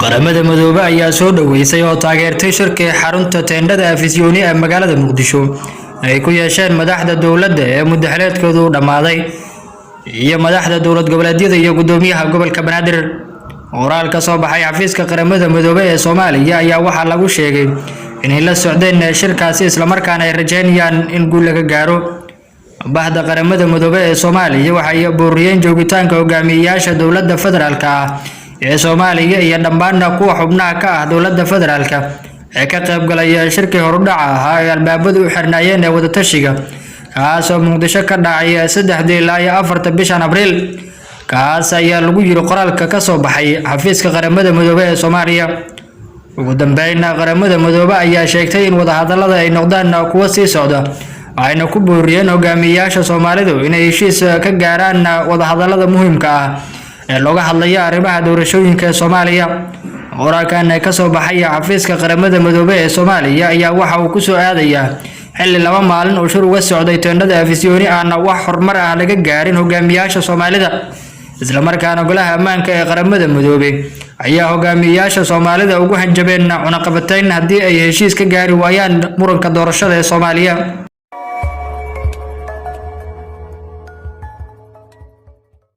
qaramada madoobe ayaa soo dhaweysay oo taageertay shirkii xarunta teendhada afisyooni ee magaalada Muqdisho ay ku yeesheen madaxda dawladda ee muddaxleedkoodu dhamaaday iyo madaxda dawlad goboleedyada iyo gudoomiyaha gobolka Banaadir. Qoraal ka soo baxay xafiiska qaramada madoobe ee Soomaaliya ayaa waxaa lagu sheegay inay la socdeen shirkaasi isla markaana ay rajeynayaan in guul laga gaaro. Bahda qaramada madoobe ee Soomaaliya waxay booriyeen joogitaanka hogaamiyayaasha dawladda federaalka ah ee Soomaaliya iyo dhammaan kuwa xubnaha ka ah dawladda federaalka ee ka qayb galaya shirkii horudhaca ahaa ee albaabadu u xirnaayeen ee wada tashiga kaas oo Muqdisho ka dhacay 3 ilaa 4 bishan Abriil. kaas ayaa lagu yiri qoraalka ka soo baxay xafiiska qaramada madoobe ee Soomaaliya. ugu dambeynna qaramada madoobe ayaa sheegtay in wada hadallada ay noqdaan kuwa sii socda ayna ku booriyeen hogaamiyayaasha Soomaalidu inay heshiis ka gaaraan wada hadallada muhiimka ah ee looga hadlayo arrimaha doorashooyinka Soomaaliya. Qoraalkan ka soo baxay xafiiska qaramada madoobe ee Soomaaliya ayaa waxa uu ku soo aadayaa xilli 2 maalin oo shir uga socday teendhada afisyooni aan wax horumar ah laga gaarin hogaamiyayaasha Soomaalida. isla markaana golaha ammaanka ee qaramada madoobe ayaa hogaamiyayaasha Soomaalida ugu hanjabeen cunaqabatayn haddii ay heshiis ka gaari waayaan muranka doorashada ee Soomaaliya.